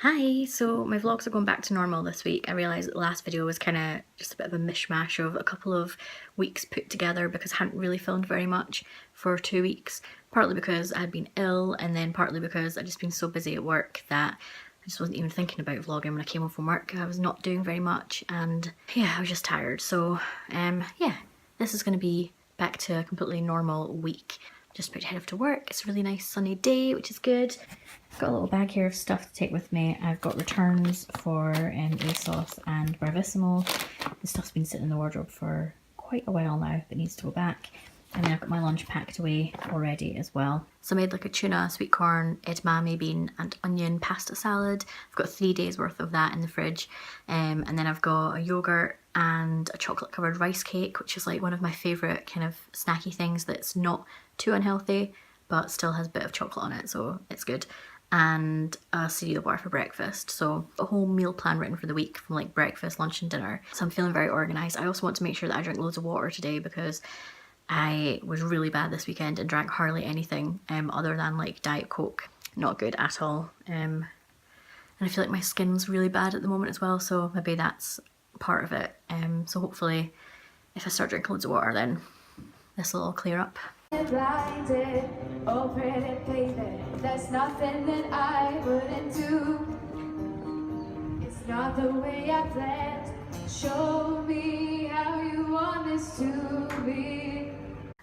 Hi, so my vlogs are going back to normal this week. I realised that the last video was kind of just a bit of a mishmash of a couple of weeks put together because I hadn't really filmed very much for 2 weeks. Partly because I had been ill and then partly because I'd just been so busy at work that I just wasn't even thinking about vlogging when I came home from work. I was not doing very much and yeah, I was just tired. So yeah, this is going to be back to a completely normal week. Just about to head off to work. It's a really nice sunny day, which is good. I've got a little bag here of stuff to take with me. I've got returns for ASOS and Bravissimo. This stuff's been sitting in the wardrobe for quite a while now, but needs to go back. And then I've got my lunch packed away already as well. So I made like a tuna, sweet corn, edamame bean and onion pasta salad. I've got 3 days worth of that in the fridge. And then I've got a yogurt and a chocolate covered rice cake, which is like one of my favourite kind of snacky things that's not too unhealthy but still has a bit of chocolate on it, so it's good. And a cereal bar for breakfast. So a whole meal plan written for the week from like breakfast, lunch and dinner. So I'm feeling very organised. I also want to make sure that I drink loads of water today because I was really bad this weekend and drank hardly anything other than like Diet Coke. Not good at all. And I feel like my skin's really bad at the moment as well, so maybe that's part of it. So hopefully if I start drinking loads of water then this will all clear up. Blinded, oh pretty baby, there's nothing that I wouldn't do. It's not the way I planned. Show me how you want this to be.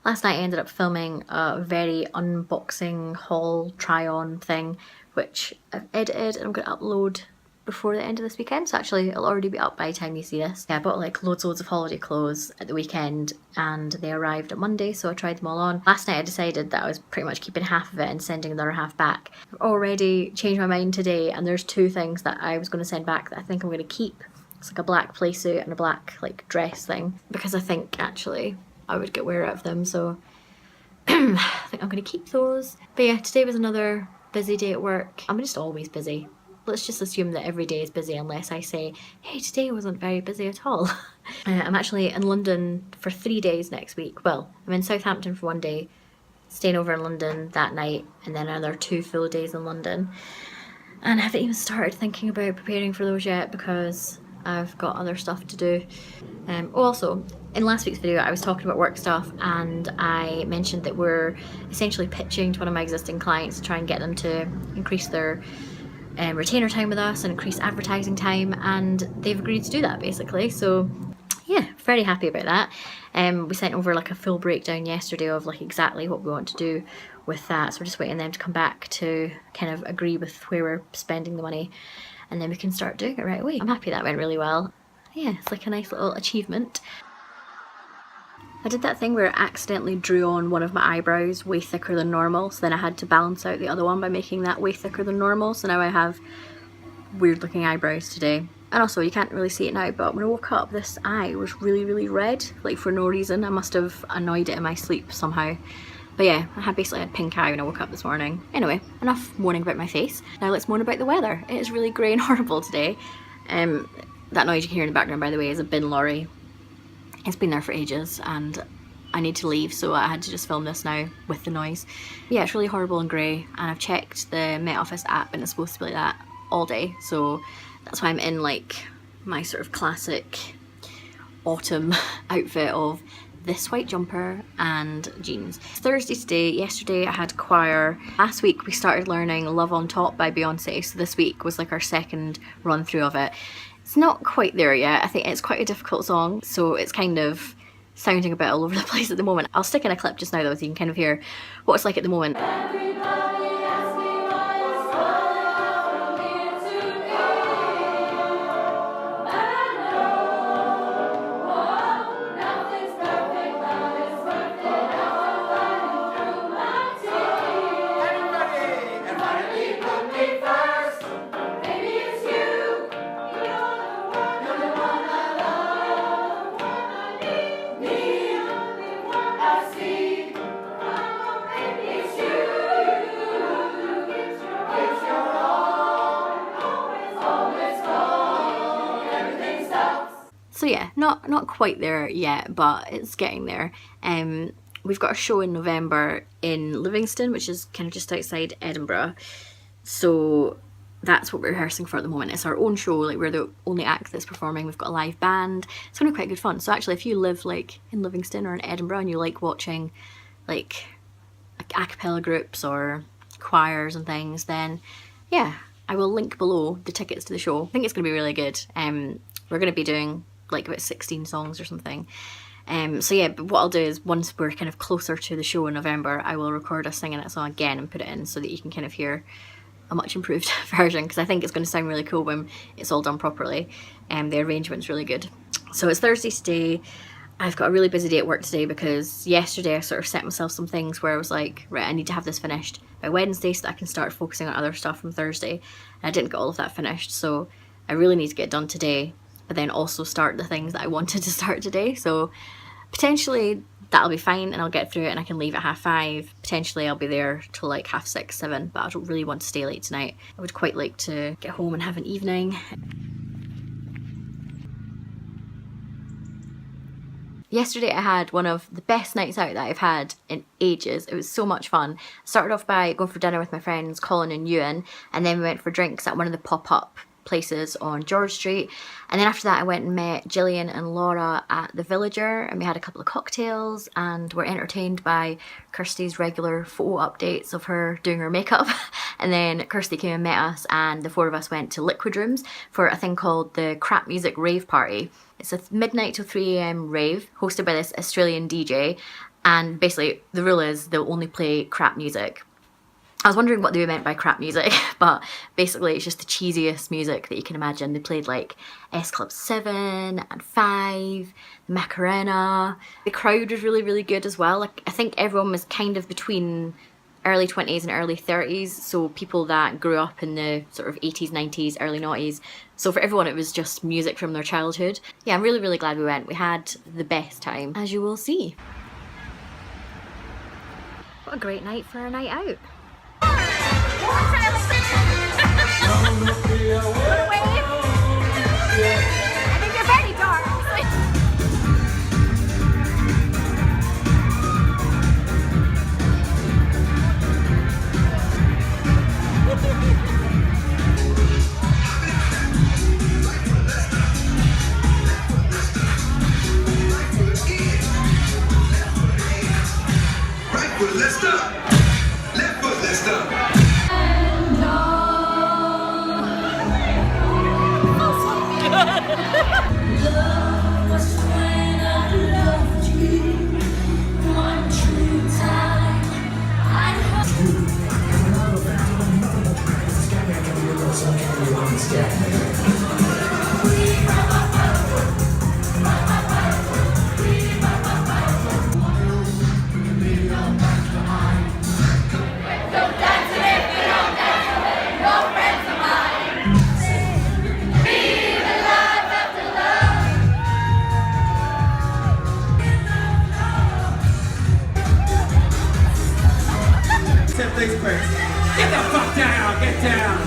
Last night I ended up filming a very unboxing haul try-on thing, which I've edited and I'm going to upload before the end of this weekend, so actually it'll already be up by the time you see this. Yeah, I bought like loads of holiday clothes at the weekend and they arrived on Monday, so I tried them all on. Last night I decided that I was pretty much keeping half of it and sending the other half back. I've already changed my mind today and there's 2 things that I was going to send back that I think I'm going to keep. It's like a black play suit and a black like dress thing, because I think actually I would get wear out of them, so I think I'm going to keep those. But yeah, today was another busy day at work. I'm just always busy. Let's just assume that every day is busy unless I say, hey, today wasn't very busy at all. I'm actually in London for 3 days next week. Well, I'm in Southampton for 1 day, staying over in London that night, and then another 2 full days in London. And I haven't even started thinking about preparing for those yet because I've got other stuff to do. Also, in last week's video I was talking about work stuff and I mentioned that we're essentially pitching to one of my existing clients to try and get them to increase their retainer time with us and increase advertising time, and they've agreed to do that basically, so yeah, very happy about that. We sent over like a full breakdown yesterday of like exactly what we want to do with that, so we're just waiting them to come back to kind of agree with where we're spending the money and then we can start doing it right away. I'm happy that went really well. Yeah, it's like a nice little achievement. I did that thing where I accidentally drew on one of my eyebrows way thicker than normal, so then I had to balance out the other one by making that way thicker than normal, so now I have weird looking eyebrows today. And also, you can't really see it now, but when I woke up this eye was really red, like for no reason. I must have annoyed it in my sleep somehow. But yeah, I had basically had pink eye when I woke up this morning. Anyway, enough moaning about my face. Now let's moan about the weather. It is really grey and horrible today. That noise you can hear in the background, by the way, is a bin lorry. It's been there for ages and I need to leave, so I had to just film this now with the noise. Yeah, it's really horrible and grey, and I've checked the Met Office app and it's supposed to be like that all day, so that's why I'm in like my sort of classic autumn outfit of this white jumper and jeans. It's Thursday today. Yesterday I had choir. Last week we started learning Love on Top by Beyonce, so this week was like our second run through of it. It's not quite there yet. I think it's quite a difficult song, so it's kind of sounding a bit all over the place at the moment. I'll stick in a clip just now though so you can kind of hear what it's like at the moment. So yeah, not quite there yet, but it's getting there. We've got a show in November in Livingston, which is kind of just outside Edinburgh. So that's what we're rehearsing for at the moment. It's our own show, like we're the only act that's performing. We've got a live band. It's gonna be quite good fun. So actually, if you live like in Livingston or in Edinburgh and you like watching like a cappella groups or choirs and things, then yeah, I will link below the tickets to the show. I think it's gonna be really good. We're gonna be doing like about 16 songs or something. So yeah, but what I'll do is once we're kind of closer to the show in November, I will record us singing that song again and put it in so that you can kind of hear a much improved version, because I think it's going to sound really cool when it's all done properly. The arrangement's really good. So it's Thursday today. I've got a really busy day at work today because yesterday I sort of set myself some things where I was like, right, I need to have this finished by Wednesday so that I can start focusing on other stuff from Thursday. And I didn't get all of that finished, so I really need to get it done today, but then also start the things that I wanted to start today. So potentially that'll be fine and I'll get through it and I can leave at 5:30. Potentially I'll be there till like 6:30, 7:00, but I don't really want to stay late tonight. I would quite like to get home and have an evening. Yesterday I had one of the best nights out that I've had in ages. It was so much fun. Started off by going for dinner with my friends Colin and Ewan, and then we went for drinks at one of the pop-up places on George Street, and then after that I went and met Gillian and Laura at the Villager, and we had a couple of cocktails and were entertained by Kirsty's regular photo updates of her doing her makeup. And then Kirsty came and met us, and the four of us went to Liquid Rooms for a thing called the Crap Music Rave Party. It's a midnight till 3 AM rave hosted by this Australian DJ, and basically the rule is they'll only play crap music. I was wondering what they meant by crap music, but basically it's just the cheesiest music that you can imagine. They played like S Club 7 and 5, the Macarena. The crowd was really, really good as well. Like, I think everyone was kind of between early 20s and early 30s, so people that grew up in the sort of 80s, 90s, early 90s. So for everyone it was just music from their childhood. Yeah, I'm really, really glad we went. We had the best time, as you will see. What a great night for a night out. Things first. Get the fuck down! Get down!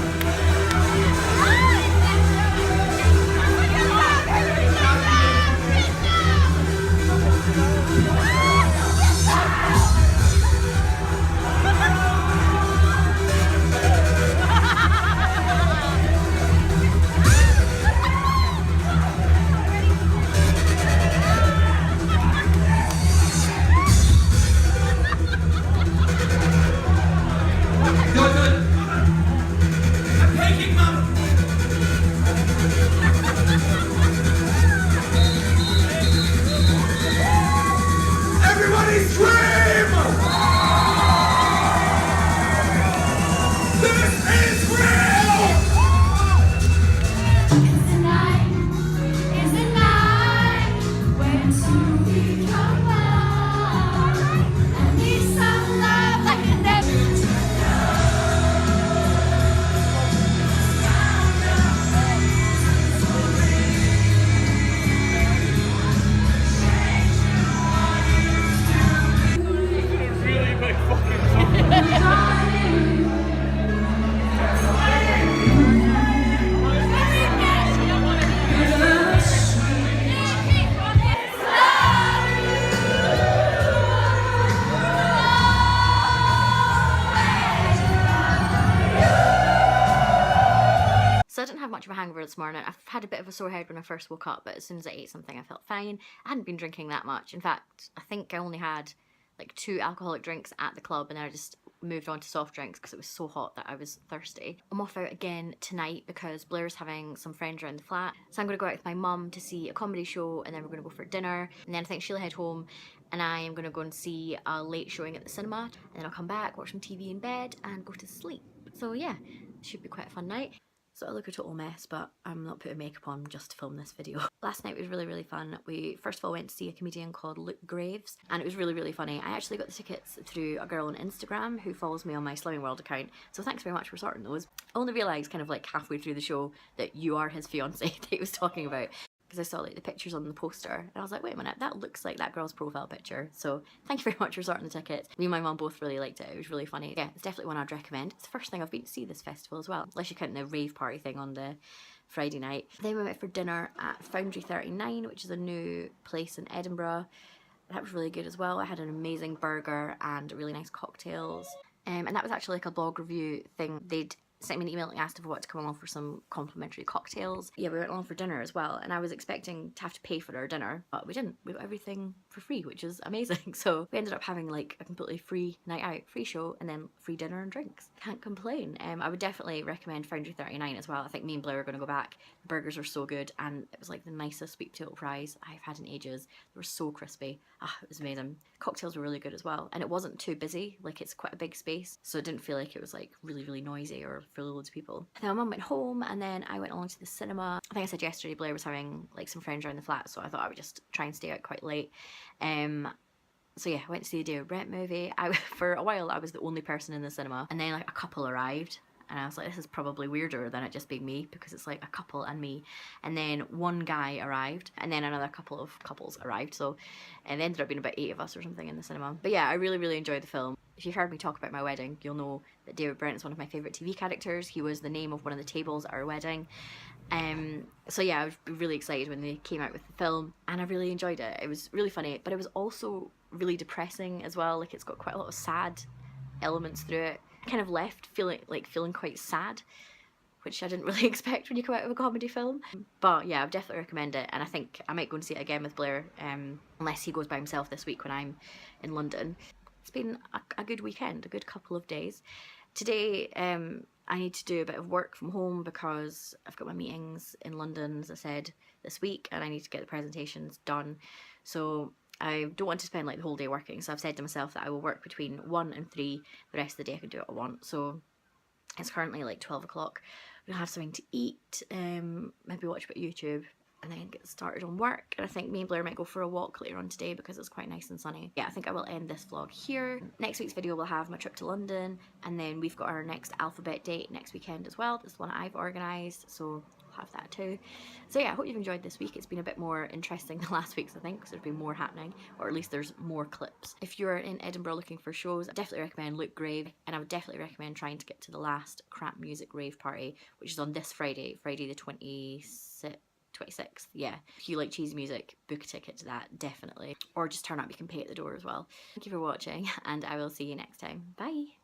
So I didn't have much of a hangover this morning. I've had a bit of a sore head when I first woke up, but as soon as I ate something I felt fine. I hadn't been drinking that much. In fact, I think I only had like 2 alcoholic drinks at the club, and then I just moved on to soft drinks because it was so hot that I was thirsty. I'm off out again tonight because Blair's having some friends around the flat. So I'm going to go out with my mum to see a comedy show, and then we're going to go for dinner. And then I think she'll head home and I am going to go and see a late showing at the cinema. And then I'll come back, watch some TV in bed and go to sleep. So yeah, it should be quite a fun night. So I look a total mess, but I'm not putting makeup on just to film this video. Last night was really, really fun. We first of all went to see a comedian called Luke Graves, and it was really, really funny. I actually got the tickets through a girl on Instagram who follows me on my Slimming World account, so thanks very much for sorting those. I only realised kind of like halfway through the show that you are his fiance that he was talking about, because I saw like the pictures on the poster and I was like, wait a minute, that looks like that girl's profile picture. So thank you very much for sorting the tickets. Me and my mum both really liked it. It was really funny. Yeah, it's definitely one I'd recommend. It's the first thing I've been to see this festival as well, unless you count the rave party thing on the Friday night. Then we went for dinner at Foundry 39, which is a new place in Edinburgh. That was really good as well. I had an amazing burger and really nice cocktails. And that was actually like a blog review thing. They'd sent me an email and asked if I wanted to come along for some complimentary cocktails. Yeah, we went along for dinner as well, and I was expecting to have to pay for our dinner, but we didn't. We got everything for free, which is amazing. So we ended up having like a completely free night out, free show, and then free dinner and drinks. Can't complain. I would definitely recommend Foundry 39 as well. I think me and Blair are going to go back. The burgers were so good, and it was like the nicest sweet potato fries I've had in ages. They were so crispy. It was amazing. Cocktails were really good as well, and it wasn't too busy. Like, it's quite a big space, so it didn't feel like it was like really, really noisy or full of loads of people. Then my mum went home, and then I went along to the cinema. I think I said yesterday Blair was having like some friends around the flat, so I thought I would just try and stay out quite late. So yeah, I went to see the Day of Rent movie. For a while I was the only person in the cinema, and then like a couple arrived. And I was like, this is probably weirder than it just being me, because it's like a couple and me. And then one guy arrived, and then another couple of couples arrived. So it ended up being about 8 of us or something in the cinema. But yeah, I really, really enjoyed the film. If you've heard me talk about my wedding, you'll know that David Brent is one of my favourite TV characters. He was the name of one of the tables at our wedding. So yeah, I was really excited when they came out with the film, and I really enjoyed it. It was really funny, but it was also really depressing as well. Like, it's got quite a lot of sad elements through it. I kind of left feeling quite sad, which I didn't really expect when you come out of a comedy film. But yeah, I would definitely recommend it, and I think I might go and see it again with Blair, unless he goes by himself this week when I'm in London. It's been a good weekend, a good couple of days. Today, I need to do a bit of work from home because I've got my meetings in London, as I said, this week, and I need to get the presentations done. So I don't want to spend like the whole day working, so I've said to myself that I will work between 1 and 3. The rest of the day I can do what I want. So it's currently like 12 o'clock. We'll have something to eat, maybe watch a bit of YouTube, and then get started on work. And I think me and Blair might go for a walk later on today because it's quite nice and sunny. Yeah, I think I will end this vlog here. Next week's video will have my trip to London, and then we've got our next alphabet date next weekend as well. This is one I've organised, so I'll have that too. So yeah, I hope you've enjoyed this week. It's been a bit more interesting than last week's, I think, because there's been more happening, or at least there's more clips. If you're in Edinburgh looking for shows, I definitely recommend Luke Grave, and I would definitely recommend trying to get to the last Crap Music Rave Party, which is on this Friday, Friday the 26th, yeah. If you like cheesy music, book a ticket to that, definitely. Or just turn up, you can pay at the door as well. Thank you for watching, and I will see you next time. Bye!